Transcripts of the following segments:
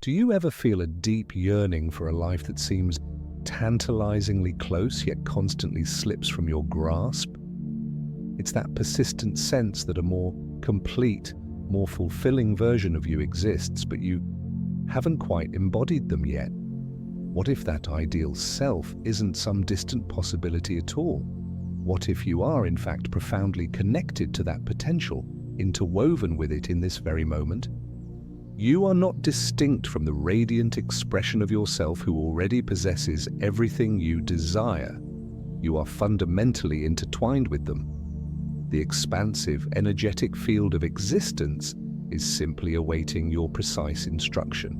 Do you ever feel a deep yearning for a life that seems tantalizingly close yet constantly slips from your grasp? It's that persistent sense that a more complete, more fulfilling version of you exists, but you haven't quite embodied them yet. What if that ideal self isn't some distant possibility at all? What if you are, in fact, profoundly connected to that potential, interwoven with it in this very moment? You are not distinct from the radiant expression of yourself who already possesses everything you desire. You are fundamentally intertwined with them. The expansive, energetic field of existence is simply awaiting your precise instruction.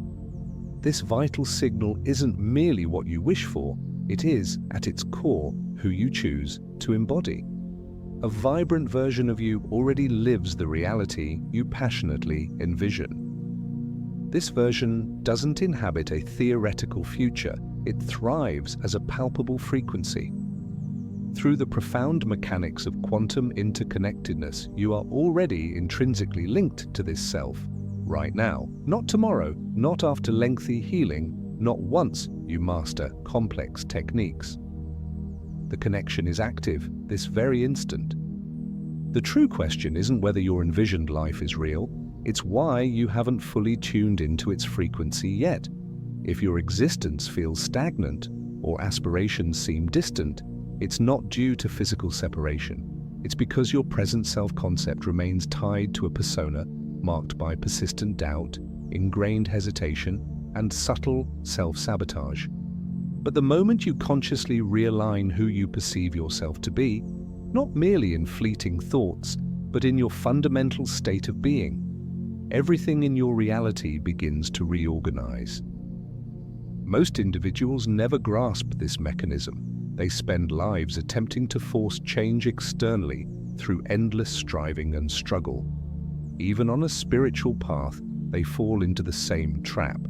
This vital signal isn't merely what you wish for, it is, at its core, who you choose to embody. A vibrant version of you already lives the reality you passionately envision. This version doesn't inhabit a theoretical future, it thrives as a palpable frequency. Through the profound mechanics of quantum interconnectedness, you are already intrinsically linked to this self, right now, not tomorrow, not after lengthy healing, not once you master complex techniques. The connection is active this very instant. The true question isn't whether your envisioned life is real, it's why you haven't fully tuned into its frequency yet. If your existence feels stagnant or aspirations seem distant, it's not due to physical separation. It's because your present self-concept remains tied to a persona marked by persistent doubt, ingrained hesitation, and subtle self-sabotage. But the moment you consciously realign who you perceive yourself to be, not merely in fleeting thoughts, but in your fundamental state of being, everything in your reality begins to reorganize. Most individuals never grasp this mechanism. They spend lives attempting to force change externally through endless striving and struggle. Even on a spiritual path, they fall into the same trap,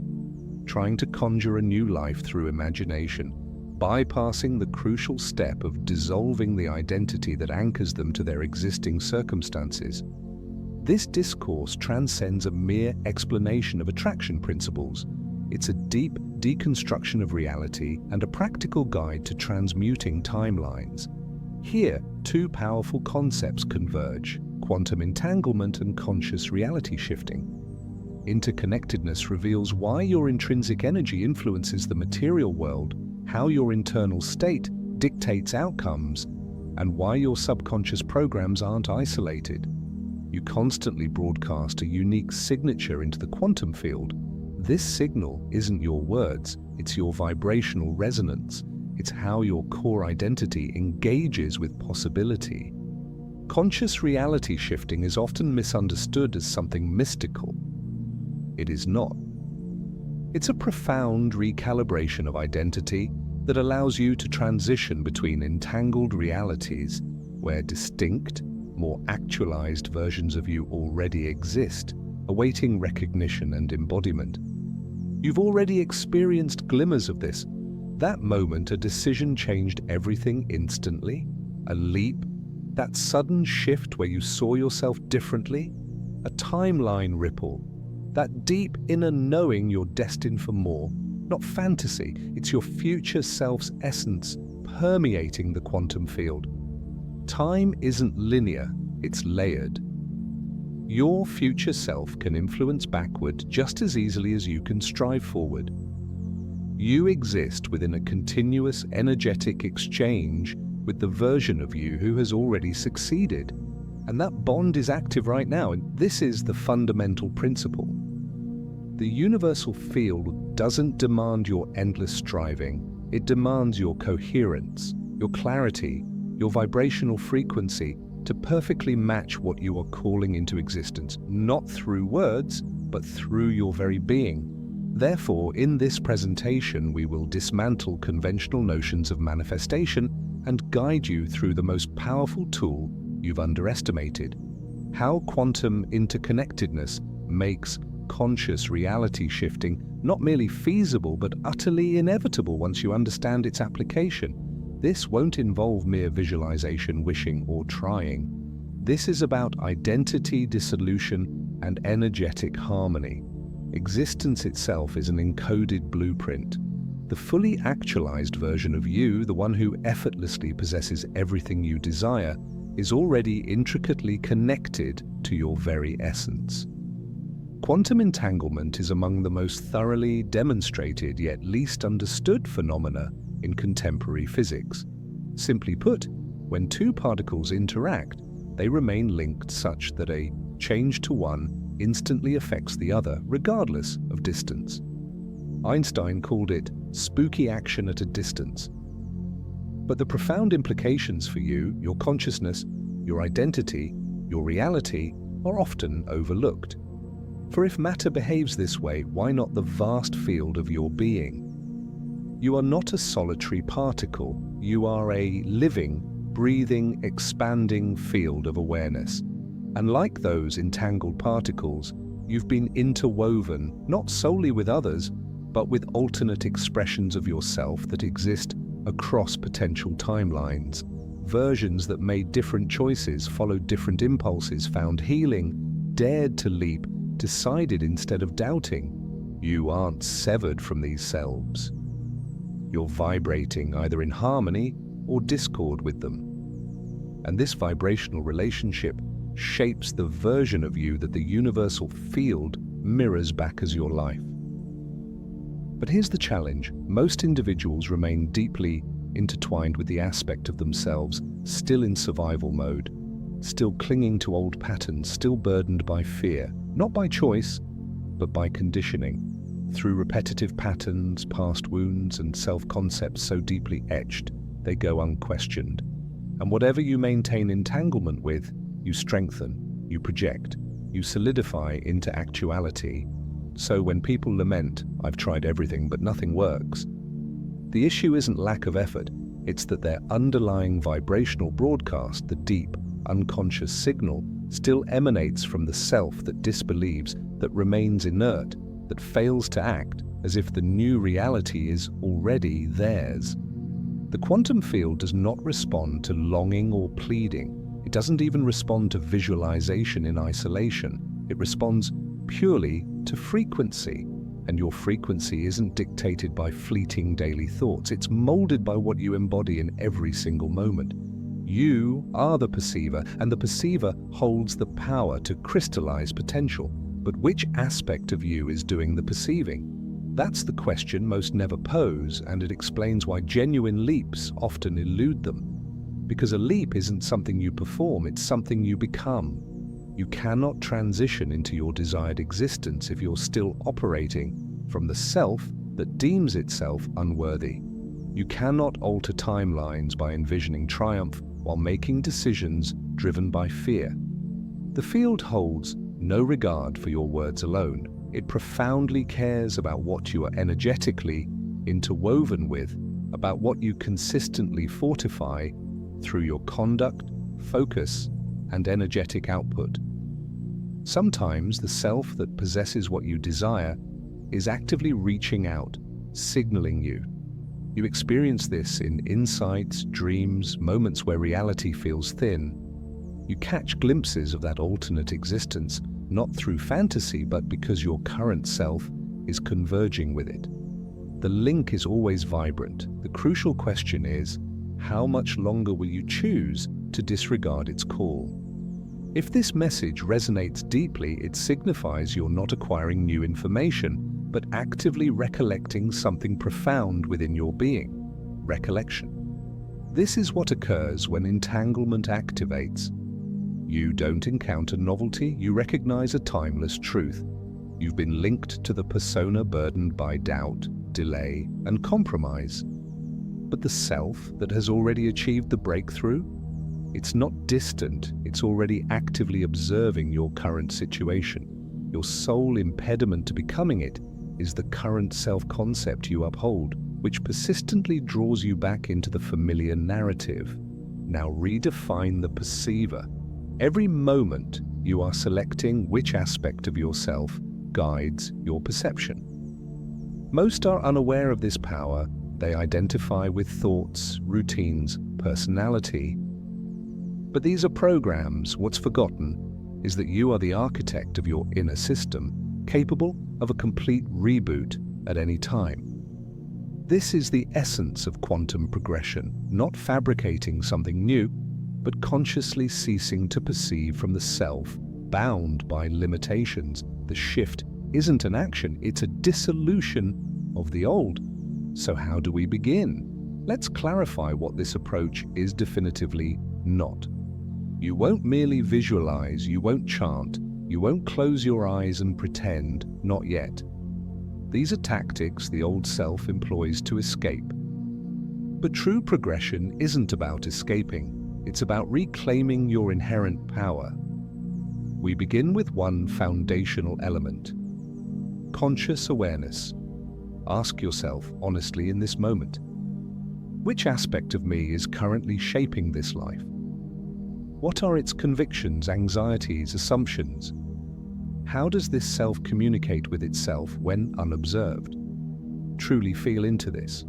trying to conjure a new life through imagination, bypassing the crucial step of dissolving the identity that anchors them to their existing circumstances. This discourse transcends a mere explanation of attraction principles. It's a deep deconstruction of reality and a practical guide to transmuting timelines. Here, two powerful concepts converge: quantum entanglement and conscious reality shifting. Interconnectedness reveals why your intrinsic energy influences the material world, how your internal state dictates outcomes, and why your subconscious programs aren't isolated. You constantly broadcast a unique signature into the quantum field. This signal isn't your words, it's your vibrational resonance. It's how your core identity engages with possibility. Conscious reality shifting is often misunderstood as something mystical. It is not. It's a profound recalibration of identity that allows you to transition between entangled realities where distinct, more actualized versions of you already exist, awaiting recognition and embodiment. You've already experienced glimmers of this. That moment a decision changed everything instantly, a leap, that sudden shift where you saw yourself differently, a timeline ripple, that deep inner knowing you're destined for more, not fantasy, it's your future self's essence permeating the quantum field. Time isn't linear, it's layered. Your future self can influence backward just as easily as you can strive forward. You exist within a continuous energetic exchange with the version of you who has already succeeded. And that bond is active right now, and this is the fundamental principle. The universal field doesn't demand your endless striving, it demands your coherence, your clarity, your vibrational frequency to perfectly match what you are calling into existence, not through words, but through your very being. Therefore, in this presentation, we will dismantle conventional notions of manifestation and guide you through the most powerful tool you've underestimated: how quantum interconnectedness makes conscious reality shifting not merely feasible, but utterly inevitable once you understand its application. This won't involve mere visualization, wishing, or trying. This is about identity dissolution and energetic harmony. Existence itself is an encoded blueprint. The fully actualized version of you, the one who effortlessly possesses everything you desire, is already intricately connected to your very essence. Quantum entanglement is among the most thoroughly demonstrated yet least understood phenomena in contemporary physics. Simply put, when two particles interact, they remain linked such that a change to one instantly affects the other, regardless of distance. Einstein called it spooky action at a distance. But the profound implications for you, your consciousness, your identity, your reality, are often overlooked. For if matter behaves this way, why not the vast field of your being? You are not a solitary particle. You are a living, breathing, expanding field of awareness. And like those entangled particles, you've been interwoven not solely with others, but with alternate expressions of yourself that exist across potential timelines. Versions that made different choices, followed different impulses, found healing, dared to leap, decided instead of doubting. You aren't severed from these selves. You're vibrating either in harmony or discord with them. And this vibrational relationship shapes the version of you that the universal field mirrors back as your life. But here's the challenge. Most individuals remain deeply intertwined with the aspect of themselves, still in survival mode, still clinging to old patterns, still burdened by fear, not by choice, but by conditioning. Through repetitive patterns, past wounds, and self-concepts so deeply etched, they go unquestioned. And whatever you maintain entanglement with, you strengthen, you project, you solidify into actuality. So when people lament, "I've tried everything but nothing works," the issue isn't lack of effort, it's that their underlying vibrational broadcast, the deep, unconscious signal, still emanates from the self that disbelieves, that remains inert, that fails to act as if the new reality is already theirs. The quantum field does not respond to longing or pleading. It doesn't even respond to visualization in isolation. It responds purely to frequency. And your frequency isn't dictated by fleeting daily thoughts. It's molded by what you embody in every single moment. You are the perceiver, and the perceiver holds the power to crystallize potential. But which aspect of you is doing the perceiving? That's the question most never pose, and it explains why genuine leaps often elude them. Because a leap isn't something you perform, it's something you become. You cannot transition into your desired existence if you're still operating from the self that deems itself unworthy. You cannot alter timelines by envisioning triumph while making decisions driven by fear. The field holds no regard for your words alone. It profoundly cares about what you are energetically interwoven with, about what you consistently fortify through your conduct, focus, and energetic output. Sometimes the self that possesses what you desire is actively reaching out, signaling you. You experience this in insights, dreams, moments where reality feels thin. You catch glimpses of that alternate existence, not through fantasy, but because your current self is converging with it. The link is always vibrant. The crucial question is, how much longer will you choose to disregard its call? If this message resonates deeply, it signifies you're not acquiring new information, but actively recollecting something profound within your being. Recollection. This is what occurs when entanglement activates. You don't encounter novelty, you recognize a timeless truth. You've been linked to the persona burdened by doubt, delay, and compromise. But the self that has already achieved the breakthrough? It's not distant, it's already actively observing your current situation. Your sole impediment to becoming it is the current self-concept you uphold, which persistently draws you back into the familiar narrative. Now redefine the perceiver. Every moment you are selecting which aspect of yourself guides your perception. Most are unaware of this power. They identify with thoughts, routines, personality. But these are programs. What's forgotten is that you are the architect of your inner system, capable of a complete reboot at any time. This is the essence of quantum progression, not fabricating something new, but consciously ceasing to perceive from the self, bound by limitations. The shift isn't an action, it's a dissolution of the old. So how do we begin? Let's clarify what this approach is definitively not. You won't merely visualize, you won't chant, you won't close your eyes and pretend, not yet. These are tactics the old self employs to escape. But true progression isn't about escaping, it's about reclaiming your inherent power. We begin with one foundational element: conscious awareness. Ask yourself honestly in this moment, which aspect of me is currently shaping this life? What are its convictions, anxieties, assumptions? How does this self communicate with itself when unobserved? Truly feel into this.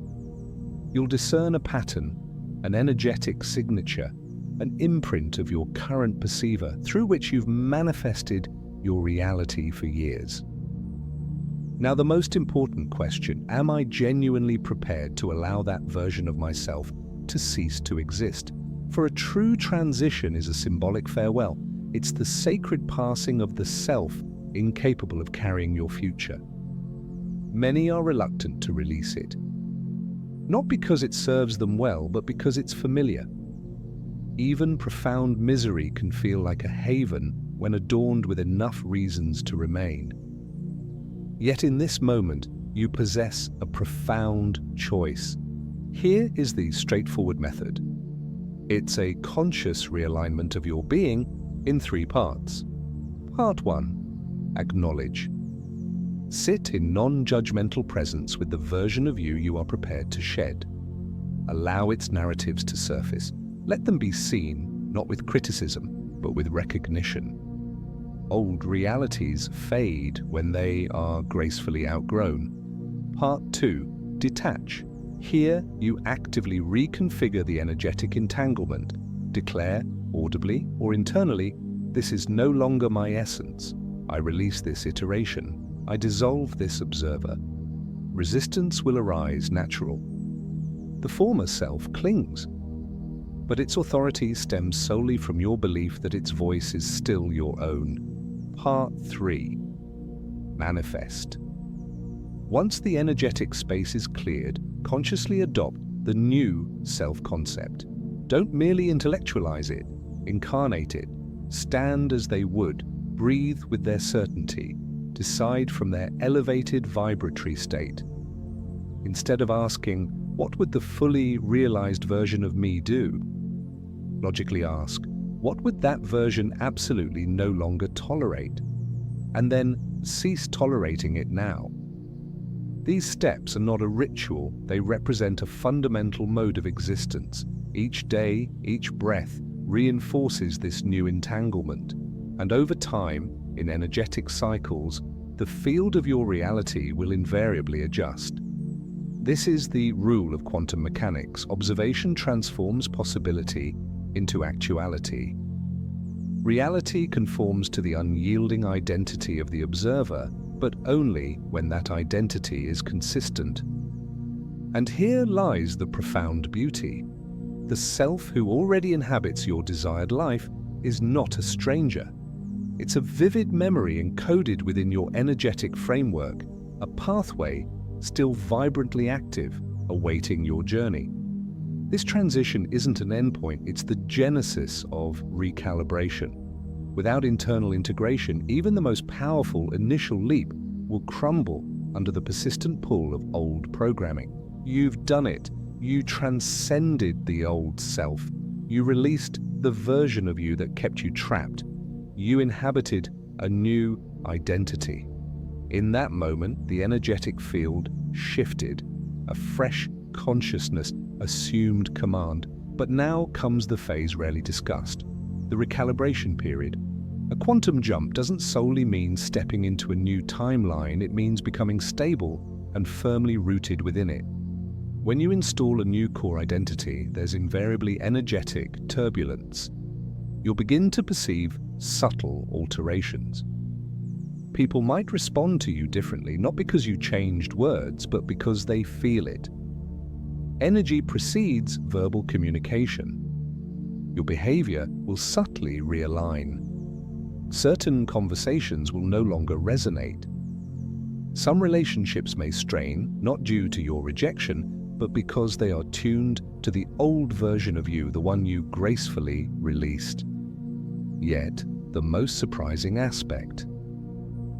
You'll discern a pattern, an energetic signature, an imprint of your current perceiver through which you've manifested your reality for years. Now, the most important question: am I genuinely prepared to allow that version of myself to cease to exist? For a true transition is a symbolic farewell. It's the sacred passing of the self incapable of carrying your future. Many are reluctant to release it, not because it serves them well, but because it's familiar. Even profound misery can feel like a haven when adorned with enough reasons to remain. Yet in this moment, you possess a profound choice. Here is the straightforward method. It's a conscious realignment of your being in 3 parts. Part 1. Acknowledge. Sit in non-judgmental presence with the version of you are prepared to shed. Allow its narratives to surface. Let them be seen, not with criticism, but with recognition. Old realities fade when they are gracefully outgrown. Part 2. Detach. Here, you actively reconfigure the energetic entanglement. Declare, audibly or internally, this is no longer my essence. I release this iteration. I dissolve this observer. Resistance will arise natural. The former self clings, but its authority stems solely from your belief that its voice is still your own. Part 3. Manifest. Once the energetic space is cleared, consciously adopt the new self-concept. Don't merely intellectualize it, incarnate it. Stand as they would, breathe with their certainty, decide from their elevated vibratory state. Instead of asking, what would the fully realized version of me do? Logically ask, what would that version absolutely no longer tolerate? And then cease tolerating it now. These steps are not a ritual, they represent a fundamental mode of existence. Each day, each breath reinforces this new entanglement. And over time, in energetic cycles, the field of your reality will invariably adjust. This is the rule of quantum mechanics. Observation transforms possibility into actuality. Reality conforms to the unyielding identity of the observer, but only when that identity is consistent. And here lies the profound beauty. The self who already inhabits your desired life is not a stranger. It's a vivid memory encoded within your energetic framework, a pathway still vibrantly active, awaiting your journey. This transition isn't an endpoint, it's the genesis of recalibration. Without internal integration, even the most powerful initial leap will crumble under the persistent pull of old programming. You've done it. You transcended the old self. You released the version of you that kept you trapped. You inhabited a new identity. In that moment, the energetic field shifted. A fresh consciousness assumed command. But now comes the phase rarely discussed, the recalibration period. A quantum jump doesn't solely mean stepping into a new timeline, it means becoming stable and firmly rooted within it. When you install a new core identity, there's invariably energetic turbulence. You'll begin to perceive subtle alterations. People might respond to you differently, not because you changed words, but because they feel it. Energy precedes verbal communication. Your behavior will subtly realign. Certain conversations will no longer resonate. Some relationships may strain, not due to your rejection, but because they are tuned to the old version of you, the one you gracefully released. Yet, the most surprising aspect: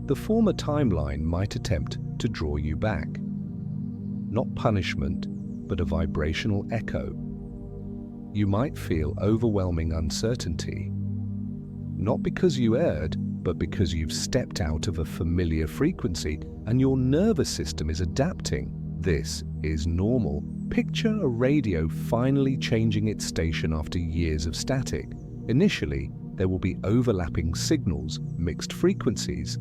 the former timeline might attempt to draw you back. Not punishment, but a vibrational echo. You might feel overwhelming uncertainty, not because you erred, but because you've stepped out of a familiar frequency and your nervous system is adapting. This is normal. Picture a radio finally changing its station after years of static. Initially, there will be overlapping signals, mixed frequencies.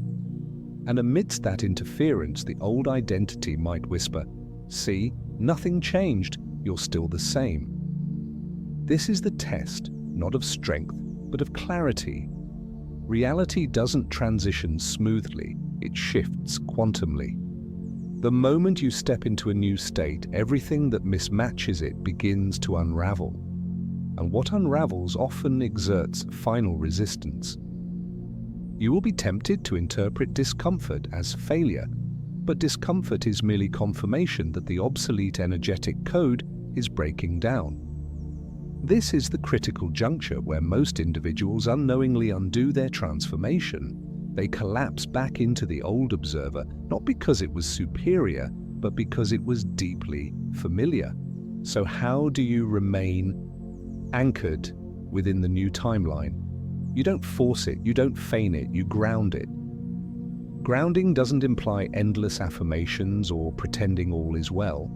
And amidst that interference, the old identity might whisper, "See, nothing changed, you're still the same." This is the test, not of strength, but of clarity. Reality doesn't transition smoothly, it shifts quantumly. The moment you step into a new state, everything that mismatches it begins to unravel. And what unravels often exerts final resistance. You will be tempted to interpret discomfort as failure, but discomfort is merely confirmation that the obsolete energetic code is breaking down. This is the critical juncture where most individuals unknowingly undo their transformation. They collapse back into the old observer, not because it was superior, but because it was deeply familiar. So how do you remain anchored within the new timeline? You don't force it, you don't feign it, you ground it. Grounding doesn't imply endless affirmations or pretending all is well.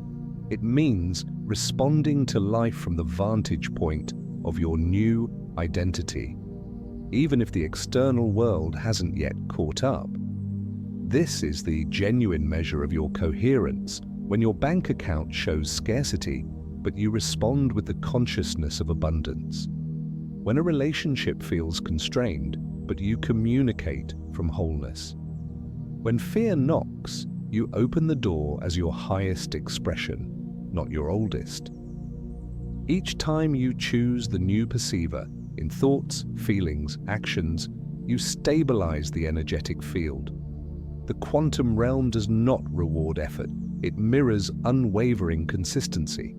It means responding to life from the vantage point of your new identity, even if the external world hasn't yet caught up. This is the genuine measure of your coherence, when your bank account shows scarcity, but you respond with the consciousness of abundance. When a relationship feels constrained, but you communicate from wholeness. When fear knocks, you open the door as your highest expression, not your oldest. Each time you choose the new perceiver, in thoughts, feelings, actions, you stabilize the energetic field. The quantum realm does not reward effort, it mirrors unwavering consistency.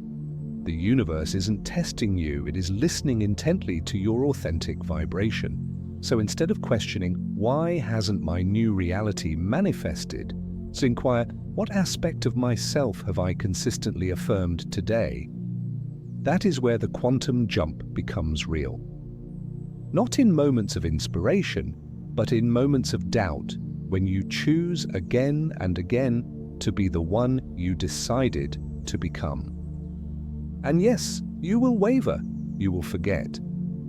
The universe isn't testing you, it is listening intently to your authentic vibration. So instead of questioning, why hasn't my new reality manifested, so inquire, what aspect of myself have I consistently affirmed today? That is where the quantum jump becomes real. Not in moments of inspiration, but in moments of doubt, when you choose again and again to be the one you decided to become. And yes, you will waver, you will forget,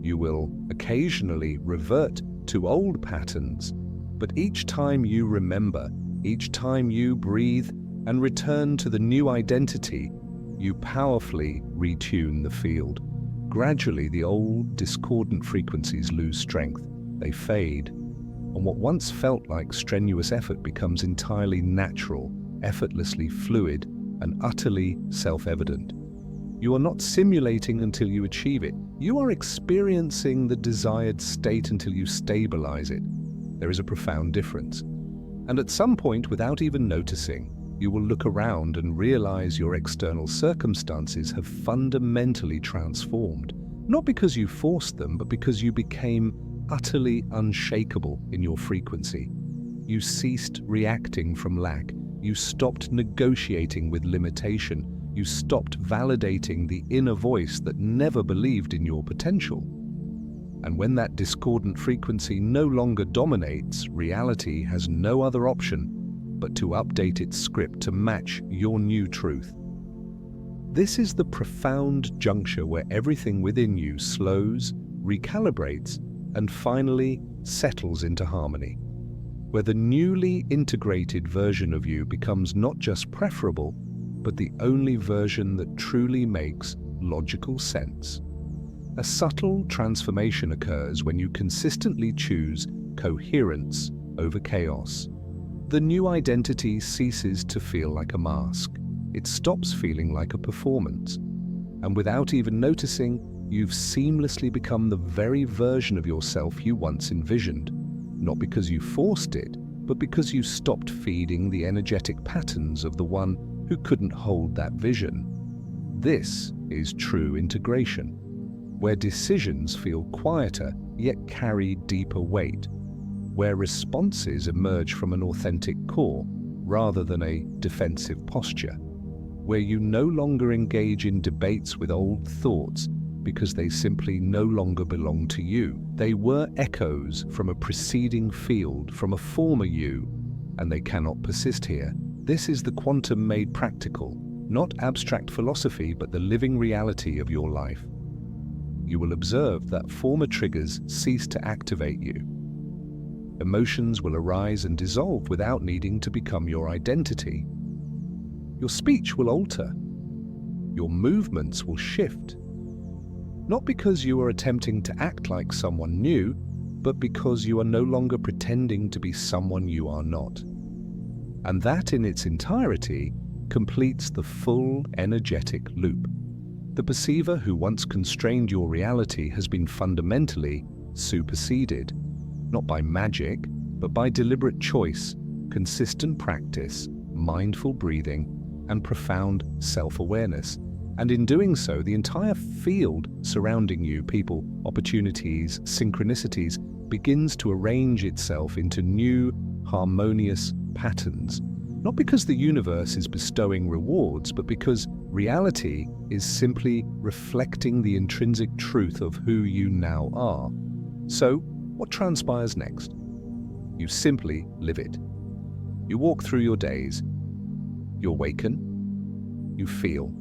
you will occasionally revert to old patterns, but each time you remember, each time you breathe and return to the new identity, you powerfully retune the field. Gradually, the old, discordant frequencies lose strength, they fade, and what once felt like strenuous effort becomes entirely natural, effortlessly fluid, and utterly self-evident. You are not simulating until you achieve it. You are experiencing the desired state until you stabilize it. There is a profound difference. And at some point, without even noticing, you will look around and realize your external circumstances have fundamentally transformed. Not because you forced them, but because you became utterly unshakable in your frequency. You ceased reacting from lack. You stopped negotiating with limitation. You stopped validating the inner voice that never believed in your potential. And when that discordant frequency no longer dominates, reality has no other option but to update its script to match your new truth. This is the profound juncture where everything within you slows, recalibrates, and finally settles into harmony, where the newly integrated version of you becomes not just preferable, but the only version that truly makes logical sense. A subtle transformation occurs when you consistently choose coherence over chaos. The new identity ceases to feel like a mask. It stops feeling like a performance. And without even noticing, you've seamlessly become the very version of yourself you once envisioned. Not because you forced it, but because you stopped feeding the energetic patterns of the one who couldn't hold that vision. This is true integration, where decisions feel quieter yet carry deeper weight, where responses emerge from an authentic core rather than a defensive posture, where you no longer engage in debates with old thoughts because they simply no longer belong to you. They were echoes from a preceding field, from a former you, and they cannot persist here. This is the quantum made practical, not abstract philosophy, but the living reality of your life. You will observe that former triggers cease to activate you. Emotions will arise and dissolve without needing to become your identity. Your speech will alter. Your movements will shift. Not because you are attempting to act like someone new, but because you are no longer pretending to be someone you are not. And that in its entirety completes the full energetic loop. The perceiver who once constrained your reality has been fundamentally superseded, not by magic, but by deliberate choice, consistent practice, mindful breathing, and profound self-awareness. And in doing so, the entire field surrounding you, people, opportunities, synchronicities, begins to arrange itself into new, harmonious patterns. Not because the universe is bestowing rewards, but because reality is simply reflecting the intrinsic truth of who you now are. So, what transpires next? You simply live it. You walk through your days. You awaken. You feel.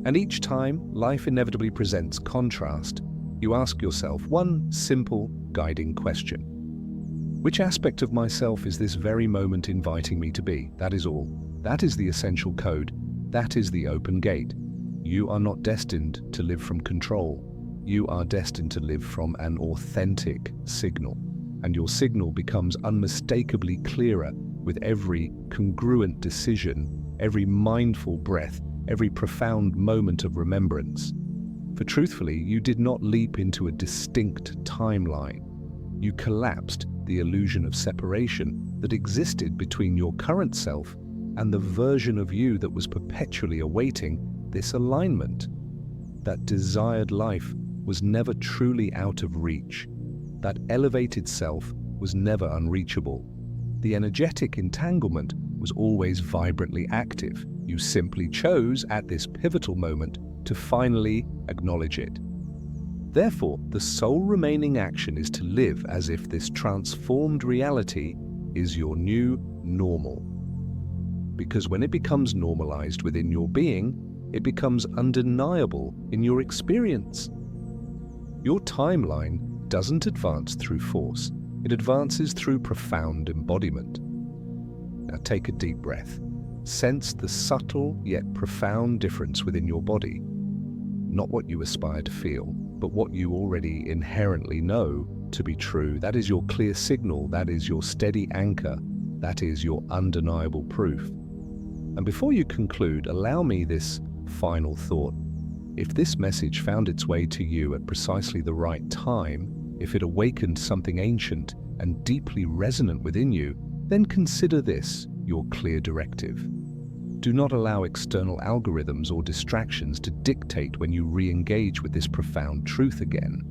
And each time life inevitably presents contrast, you ask yourself one simple guiding question. Which aspect of myself is this very moment inviting me to be? That is all. That is the essential code. That is the open gate. You are not destined to live from control. You are destined to live from an authentic signal. And your signal becomes unmistakably clearer with every congruent decision, every mindful breath, every profound moment of remembrance. For truthfully, you did not leap into a distinct timeline. You collapsed the illusion of separation that existed between your current self and the version of you that was perpetually awaiting this alignment. That desired life was never truly out of reach. That elevated self was never unreachable. The energetic entanglement was always vibrantly active. You simply chose at this pivotal moment to finally acknowledge it. Therefore, the sole remaining action is to live as if this transformed reality is your new normal. Because when it becomes normalized within your being, it becomes undeniable in your experience. Your timeline doesn't advance through force. It advances through profound embodiment. Now take a deep breath. Sense the subtle yet profound difference within your body. Not what you aspire to feel, but what you already inherently know to be true. That is your clear signal. That is your steady anchor. That is your undeniable proof. And before you conclude, allow me this final thought. If this message found its way to you at precisely the right time, if it awakened something ancient and deeply resonant within you, then consider this your clear directive. Do not allow external algorithms or distractions to dictate when you re-engage with this profound truth again.